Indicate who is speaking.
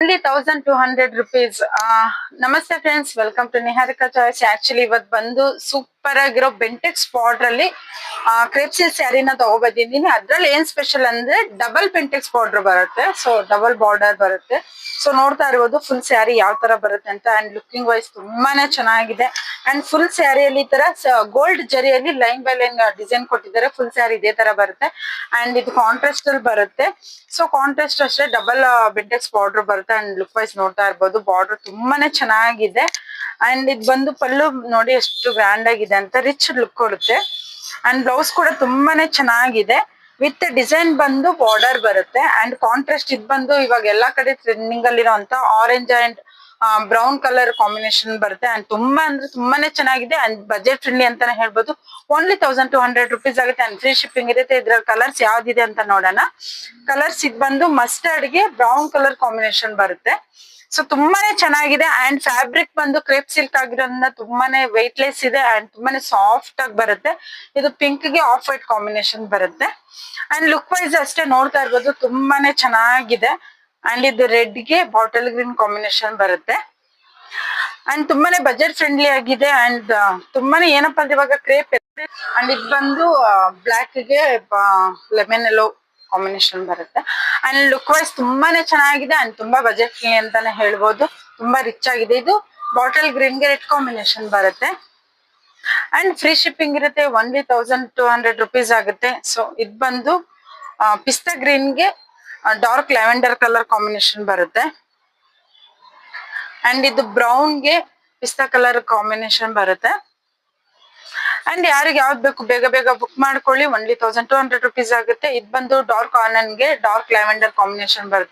Speaker 1: only 1200 rupees. ನಮಸ್ತೆ friends, welcome to Niharika choice. Actually ಇವತ್ತು ಬಂದು ಸೂಪರ್ ಆಗಿರೋ ಬೆಂಟೆಕ್ಸ್ ಬಾರ್ಡರ್ ಅಲ್ಲಿ ಕ್ರೇಪ್ ಸಿಲ್ಕ್ ಸ್ಯಾರಿನ ತಗೋಬಂದಿದ್ದೀನಿ. ಅದ್ರಲ್ಲಿ ಏನ್ ಸ್ಪೆಷಲ್ ಅಂದ್ರೆ ಡಬಲ್ ಬೆಂಟೆಕ್ಸ್ ಬಾರ್ಡರ್ ಬರುತ್ತೆ, ಸೊ ಡಬಲ್ ಬಾರ್ಡರ್ ಬರುತ್ತೆ. ಸೊ ನೋಡ್ತಾ ಇರ್ಬೋದು ಫುಲ್ ಸ್ಯಾರಿ ಯಾವ ತರ ಬರುತ್ತೆ ಅಂತ. ಅಂಡ್ ಲುಕಿಂಗ್ ವೈಸ್ ತುಂಬಾನೇ ಚೆನ್ನಾಗಿದೆ. ಅಂಡ್ ಫುಲ್ ಸ್ಯಾರಿಯಲ್ಲಿ ಈ ತರ ಗೋಲ್ಡ್ ಜರಿಯಲ್ಲಿ ಲೈನ್ ಬೈ ಲೈನ್ ಡಿಸೈನ್ ಕೊಟ್ಟಿದ್ದಾರೆ. ಫುಲ್ ಸ್ಯಾರಿ ಇದೇ ತರ ಬರುತ್ತೆ. ಅಂಡ್ ಇದು ಕಾಂಟ್ರಾಸ್ಟ್ ಅಲ್ಲಿ ಬರುತ್ತೆ. ಸೊ ಕಾಂಟ್ರಾಸ್ಟ್ ಅಷ್ಟೇ ಡಬಲ್ ಬೆಂಟೆಕ್ಸ್ ಬಾರ್ಡರ್ ಬರುತ್ತೆ. ಅಂಡ್ ಲುಕ್ ವೈಸ್ ನೋಡ್ತಾ ಇರ್ಬೋದು ಬಾರ್ಡರ್ ತುಂಬಾನೇ ಚೆನ್ನಾಗಿದೆ. ಅಂಡ್ ಇದು ಬಂದು ಪಲ್ಲು ನೋಡಿ ಎಷ್ಟು ಗ್ರ್ಯಾಂಡ್ ಆಗಿದೆ ಅಂತ, ರಿಚ್ ಲುಕ್ ಕೊಡುತ್ತೆ. ಅಂಡ್ ಬ್ಲೌಸ್ ಕೂಡ ತುಂಬಾನೇ ಚೆನ್ನಾಗಿದೆ. ವಿತ್ ಡಿಸೈನ್ ಬಂದು ಬಾರ್ಡರ್ ಬರುತ್ತೆ. ಅಂಡ್ ಕಾಂಟ್ರಾಸ್ಟ್ ಇದು ಬಂದು ಇವಾಗ ಎಲ್ಲಾ ಕಡೆ ಟ್ರೆಂಡಿಂಗ್ ಅಲ್ಲಿರುವಂತ orange and brown colour combination ಬರುತ್ತೆ. ಅಂಡ್ ತುಂಬಾ ಅಂದ್ರೆ ತುಂಬಾನೇ ಚೆನ್ನಾಗಿದೆ. ಅಂಡ್ ಬಜೆಟ್ ಫ್ರೆಂಡ್ಲಿ ಅಂತಾನೆ ಹೇಳ್ಬೋದು. ಓನ್ಲಿ 1200 rupees ಆಗುತ್ತೆ. ಅಂಡ್ ಫ್ರೀ ಶಿಪ್ಪಿಂಗ್ ಇರುತ್ತೆ. ಇದ್ರ ಕಲರ್ಸ್ ಯಾವ್ದಿದೆ ಅಂತ ನೋಡೋಣ. ಕಲರ್ಸ್ ಇದು ಬಂದು ಮಸ್ಟರ್ಡ್ ಗೆ ಬ್ರೌನ್ ಕಲರ್ ಕಾಂಬಿನೇಷನ್ ಬರುತ್ತೆ. ಸೊ ತುಂಬಾನೇ ಚೆನ್ನಾಗಿದೆ. ಅಂಡ್ ಫ್ಯಾಬ್ರಿಕ್ ಬಂದು ಕ್ರೇಪ್ ಸಿಲ್ಕ್ ಆಗಿರೋದ್ರಿಂದ ತುಂಬಾನೇ ವೆಯ್ಟ್ಲೆಸ್ ಇದೆ. ಅಂಡ್ ತುಂಬಾನೇ ಸಾಫ್ಟ್ ಆಗಿ ಬರುತ್ತೆ. ಇದು ಪಿಂಕ್ ಗೆ ಆಫ್ ವೈಟ್ ಕಾಂಬಿನೇಷನ್ ಬರುತ್ತೆ. ಅಂಡ್ ಲುಕ್ ವೈಸ್ ಅಷ್ಟೇ ನೋಡ್ತಾ ಇರ್ಬೋದು ತುಂಬಾನೇ ಚೆನ್ನಾಗಿದೆ. ಅಂಡ್ ಇದು ರೆಡ್ ಗೆ ಬಾಟಲ್ ಗ್ರೀನ್ ಕಾಂಬಿನೇಷನ್ ಬರುತ್ತೆ. ಅಂಡ್ ತುಂಬಾನೇ ಬಜೆಟ್ ಫ್ರೆಂಡ್ಲಿ ಆಗಿದೆ. ಅಂಡ್ ತುಂಬಾನೇ ಏನಪ್ಪಾ ಅಂದ್ರೆ ಇವಾಗ ಕ್ರೇಪ್. ಅಂಡ್ ಇದು ಬಂದು ಬ್ಲಾಕ್ ಗೆ ಲೆಮನ್ ಎಲ್ಲೋ ಕಾಂಬಿನೇಷನ್ ಬರುತ್ತೆ. ಅಂಡ್ ಲುಕ್ ವೈಸ್ ತುಂಬಾನೇ ಚೆನ್ನಾಗಿದೆ. ಅಂಡ್ ತುಂಬಾ ಬಜೆಟ್ ಫ್ರೆಂಡ್ಲಿ ಅಂತಾನೆ ಹೇಳ್ಬೋದು. ತುಂಬಾ ರಿಚ್ ಆಗಿದೆ. ಇದು ಬಾಟಲ್ ಗ್ರೀನ್ ಗೆ ರೆಡ್ ಕಾಂಬಿನೇಷನ್ ಬರುತ್ತೆ. ಅಂಡ್ ಫ್ರೀ ಶಿಪ್ಪಿಂಗ್ ಇರುತ್ತೆ. ಓನ್ಲಿ 1200 rupees ಆಗುತ್ತೆ. ಸೊ ಇದು ಬಂದು ಪಿಸ್ತಾ ಗ್ರೀನ್ ಗೆ ಡಾರ್ಕ್ ಲ್ಯಾವೆಂಡರ್ ಕಲರ್ ಕಾಂಬಿನೇಷನ್ ಬರುತ್ತೆ. ಅಂಡ್ ಇದು ಬ್ರೌನ್ ಗೆ ಪಿಸ್ತಾ ಕಲರ್ ಕಾಂಬಿನೇಷನ್ ಬರುತ್ತೆ. ಅಂಡ್ ಯಾರಿಗೆ ಯಾವ್ದು ಬೇಕು ಬೇಗ ಬೇಗ ಬುಕ್ ಮಾಡ್ಕೊಳ್ಳಿ. ಓನ್ಲಿ 1200 rupees ಆಗುತ್ತೆ. ಇದು ಬಂದು ಡಾರ್ಕ್ ಆನನ್ ಗೆ ಡಾರ್ಕ್ ಲ್ಯಾವೆಂಡರ್ ಕಾಂಬಿನೇಷನ್ ಬರುತ್ತೆ.